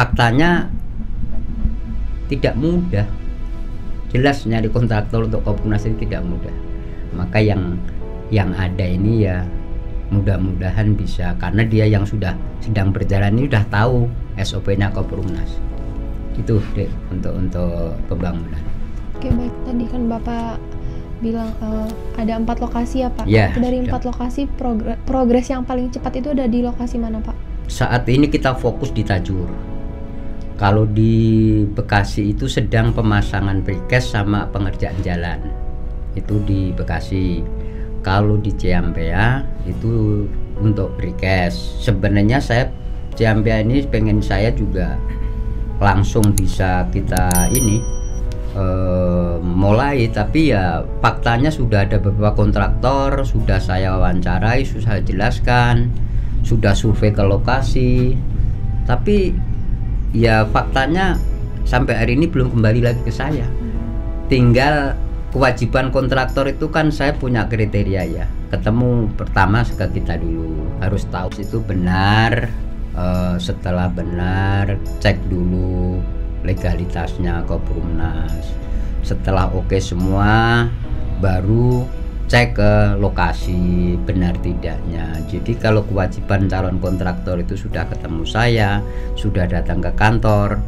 faktanya tidak mudah. Jelas nyari kontraktor untuk Kopurnasi tidak mudah. Maka yang ada ini ya mudah-mudahan bisa, karena dia yang sudah sedang berjalan ini sudah tahu SOP-nya Kopurnasi. Itu deh untuk pembangunan. Oke, baik, tadi kan Bapak bilang ada 4 lokasi ya Pak. Ya, dari 4 lokasi progres yang paling cepat itu ada di lokasi mana Pak? Saat ini kita fokus di Tajur. Kalau di Bekasi itu sedang pemasangan precast sama pengerjaan jalan, itu di Bekasi. Kalau di Ciampea itu untuk precast. Sebenarnya saya Ciampea ini pengen saya juga langsung bisa kita ini mulai, tapi ya faktanya sudah ada beberapa kontraktor, sudah saya wawancarai, sudah saya jelaskan, sudah survei ke lokasi, tapi ya faktanya sampai hari ini belum kembali lagi ke saya. Tinggal kewajiban kontraktor itu kan saya punya kriteria ya, ketemu pertama ke kita dulu, harus tahu itu benar. Setelah benar, cek dulu legalitasnya Kopurnasi. Setelah oke semua, baru cek ke lokasi benar tidaknya. Jadi kalau kewajiban calon kontraktor itu sudah ketemu saya, sudah datang ke kantor,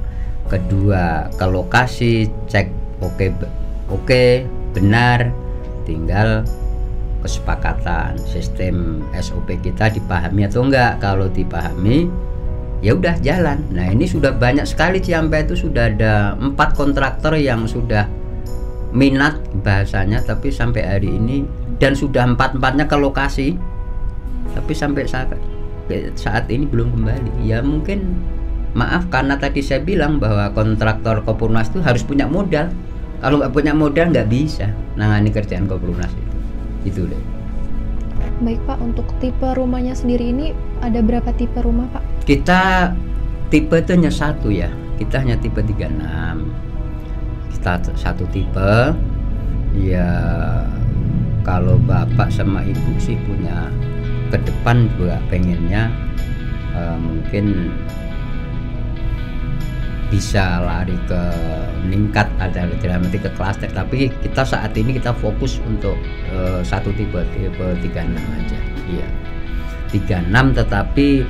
kedua ke lokasi, cek oke benar, tinggal kesepakatan sistem SOP kita dipahami atau enggak. Kalau dipahami ya udah jalan. Nah ini sudah banyak sekali Ciampea itu sudah ada 4 kontraktor yang sudah minat bahasanya, tapi sampai hari ini, dan sudah 4-4-nya ke lokasi, tapi sampai saat ini belum kembali. Ya mungkin maaf karena tadi saya bilang bahwa kontraktor Kopurnasi itu harus punya modal. Kalau nggak punya modal nggak bisa nangani kerjaan Kopurnasi itu deh. Baik Pak, untuk tipe rumahnya sendiri ini ada berapa tipe rumah Pak? Kita tipe itu hanya satu ya, kita hanya tipe 36. Kita satu tipe ya. Kalau bapak sama ibu sih punya ke depan juga pengennya mungkin bisa lari ke meningkat, ada dalam arti ke klaster, tapi kita saat ini kita fokus untuk satu tipe 36 aja. Iya, 36, tetapi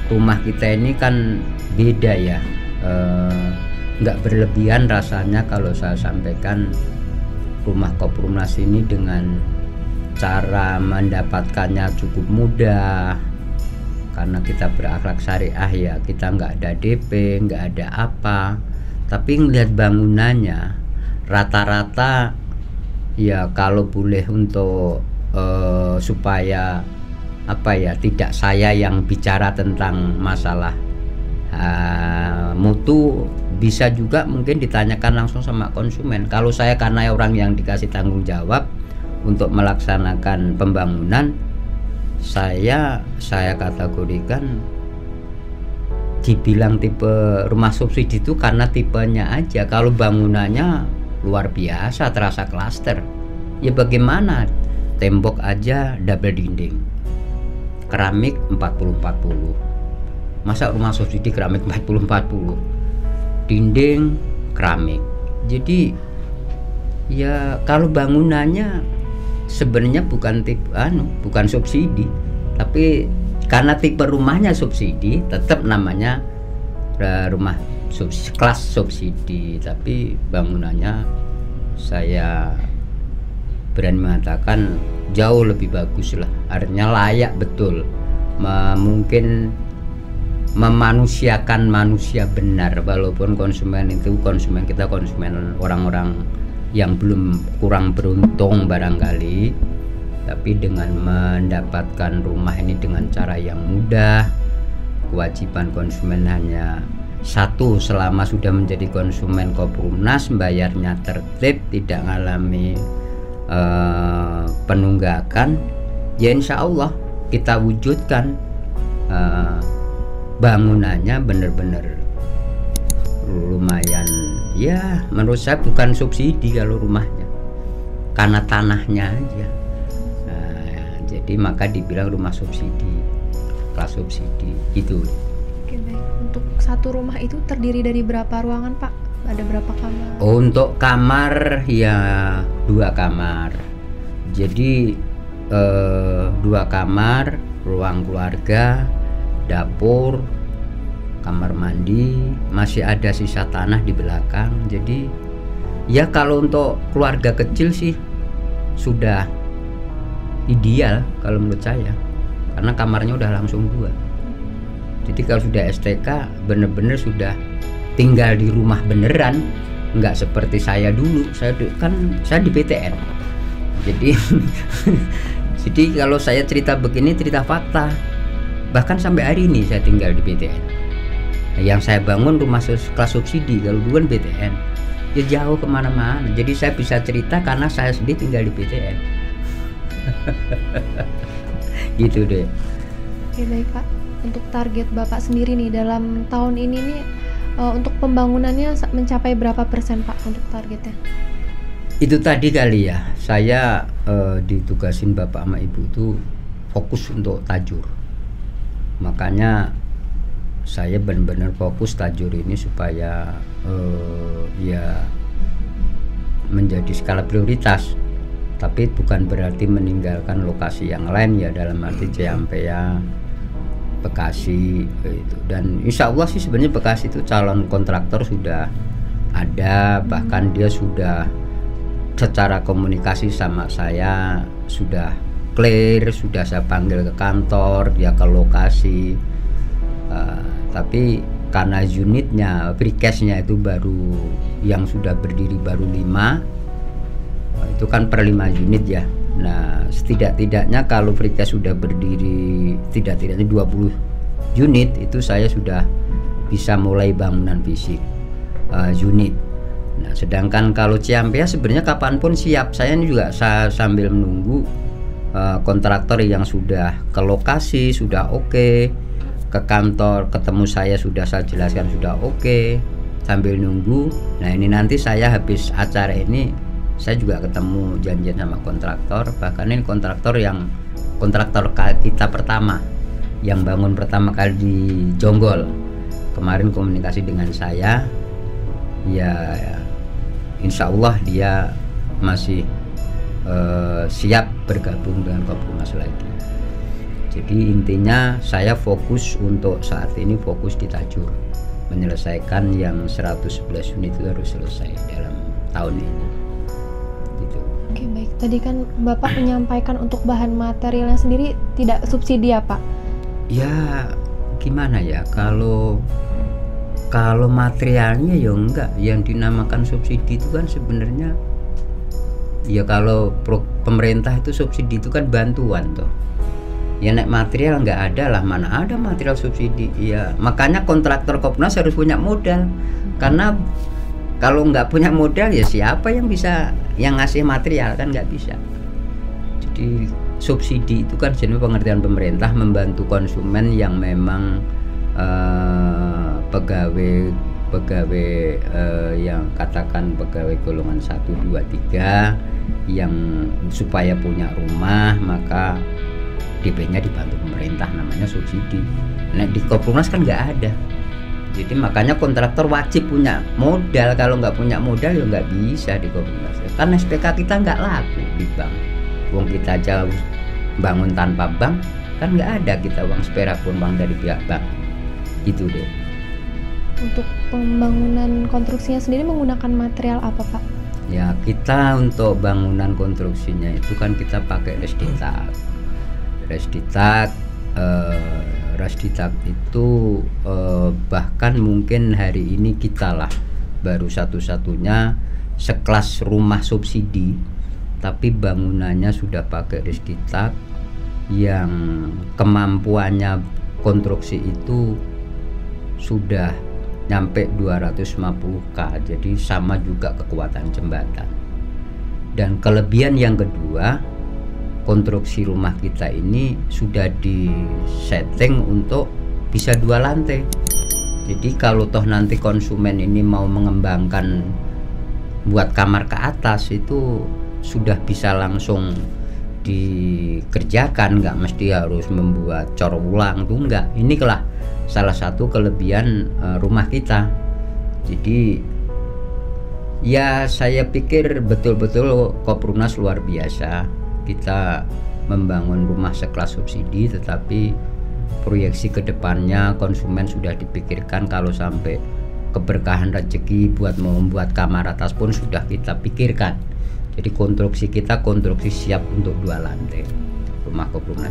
rumah kita ini kan beda ya, nggak berlebihan rasanya kalau saya sampaikan rumah Kopurnasi ini dengan cara mendapatkannya cukup mudah. Karena kita berakhlak syariah ya, kita nggak ada DP, nggak ada apa, tapi ngelihat bangunannya rata-rata ya, kalau boleh untuk supaya apa ya, tidak saya yang bicara tentang masalah mutu, bisa juga mungkin ditanyakan langsung sama konsumen. Kalau saya karena orang yang dikasih tanggung jawab untuk melaksanakan pembangunan, saya kategorikan dibilang tipe rumah subsidi itu karena tipenya aja. Kalau bangunannya luar biasa, terasa klaster. Ya bagaimana? Tembok aja double dinding, keramik 40-40. Masa rumah subsidi keramik 40-40? Dinding keramik. Jadi ya kalau bangunannya sebenarnya bukan tipe bukan subsidi, tapi karena tipe rumahnya subsidi, tetap namanya rumah kelas subsidi, tapi bangunannya saya berani mengatakan jauh lebih bagus lah, artinya layak betul, mungkin memanusiakan manusia benar. Walaupun konsumen itu kita konsumen orang-orang yang belum kurang beruntung barangkali, tapi dengan mendapatkan rumah ini dengan cara yang mudah. Kewajiban konsumen hanya satu, selama sudah menjadi konsumen Kopurnasi, bayarnya tertib, tidak mengalami penunggakan, ya insya Allah kita wujudkan bangunannya benar-benar lumayan ya. Menurut saya bukan subsidi kalau rumahnya, karena tanahnya aja. Jadi maka dibilang rumah subsidi, kelas subsidi gitu. Oke Oke, baik. Untuk satu rumah itu terdiri dari berapa ruangan, Pak? Ada berapa kamar? Untuk kamar ya 2 kamar. Jadi 2 kamar, ruang keluarga, dapur, kamar mandi, masih ada sisa tanah di belakang. Jadi ya kalau untuk keluarga kecil sih sudah ideal kalau menurut saya, karena kamarnya udah langsung 2. Jadi kalau sudah STK bener-bener sudah tinggal di rumah beneran, nggak seperti saya dulu. Saya di PTN. Jadi jadi kalau saya cerita begini cerita fakta. Bahkan sampai hari ini saya tinggal di PTN. Yang saya bangun rumah kelas subsidi, kalau dulu kan PTN. Ya jauh kemana-mana. Jadi saya bisa cerita karena saya sendiri tinggal di PTN. Gitu deh. Oke, baik Pak. Untuk target Bapak sendiri nih dalam tahun ini nih, untuk pembangunannya mencapai berapa persen Pak untuk targetnya? Itu tadi kali ya, saya ditugasin Bapak sama Ibu itu fokus untuk tajur. Makanya saya benar-benar fokus tajur ini supaya ya menjadi skala prioritas. Tapi bukan berarti meninggalkan lokasi yang lain ya, dalam arti Ciampea, Bekasi itu. Dan insya Allah sih sebenarnya Bekasi itu calon kontraktor sudah ada, bahkan dia sudah secara komunikasi sama saya sudah clear, sudah saya panggil ke kantor, dia ke lokasi. Tapi karena unitnya, precast-nya itu baru yang sudah berdiri baru 5, itu kan per 5 unit ya. Nah setidak-tidaknya kalau precast sudah berdiri tidak-tidaknya 20 unit, itu saya sudah bisa mulai bangunan fisik unit. Nah sedangkan kalau Ciampea sebenarnya kapanpun siap. Saya ini juga sambil menunggu kontraktor yang sudah ke lokasi, sudah oke, ke kantor ketemu saya sudah saya jelaskan sudah oke, sambil nunggu. Nah ini nanti saya habis acara ini saya juga ketemu janjian sama kontraktor. Bahkan ini kontraktor kita pertama yang bangun pertama kali di Jonggol, kemarin komunikasi dengan saya ya, insya Allah dia masih siap bergabung dengan Koprumas lagi. Jadi intinya saya fokus untuk saat ini fokus di tajur, menyelesaikan yang 111 unit itu harus selesai dalam tahun ini gitu. Oke, baik. Tadi kan Bapak menyampaikan untuk bahan materialnya sendiri tidak subsidi ya Pak? Ya gimana ya, kalau materialnya ya enggak. Yang dinamakan subsidi itu kan sebenarnya ya, kalau pemerintah itu subsidi itu kan bantuan tuh ya. Nek material nggak ada lah, mana ada material subsidi ya. Makanya kontraktor Kopnas harus punya modal, karena kalau nggak punya modal ya siapa yang bisa yang ngasih material, kan nggak bisa. Jadi subsidi itu kan jenis pengertian pemerintah membantu konsumen yang memang pegawai yang katakan pegawai golongan 1, 2, 3 yang supaya punya rumah, maka DP-nya dibantu pemerintah, namanya subsidi. Nah di Koprumas kan nggak ada. Jadi makanya kontraktor wajib punya modal. Kalau nggak punya modal ya nggak bisa di Koprumas. Kan SPK kita nggak laku di bank. Uang kita jauh bangun tanpa bank, kan nggak ada kita uang seperak pun bank dari pihak bank. Gitu deh. Untuk pembangunan konstruksinya sendiri menggunakan material apa Pak? Ya kita untuk bangunan konstruksinya itu kan kita pakai Resditak itu bahkan mungkin hari ini kita lah baru satu-satunya sekelas rumah subsidi tapi bangunannya sudah pakai Resditak yang kemampuannya konstruksi itu sudah nyampe 250k, jadi sama juga kekuatan jembatan. Dan kelebihan yang kedua, konstruksi rumah kita ini sudah disetting untuk bisa 2 lantai. Jadi kalau toh nanti konsumen ini mau mengembangkan buat kamar ke atas, itu sudah bisa langsung dikerjakan, nggak mesti harus membuat cor ulang tuh enggak. Inilah salah satu kelebihan rumah kita. Jadi ya saya pikir betul-betul Koprunas luar biasa. Kita membangun rumah sekelas subsidi, tetapi proyeksi kedepannya konsumen sudah dipikirkan. Kalau sampai keberkahan rezeki buat membuat kamar atas pun sudah kita pikirkan. Jadi konstruksi kita konstruksi siap untuk 2 lantai rumah Koprunas.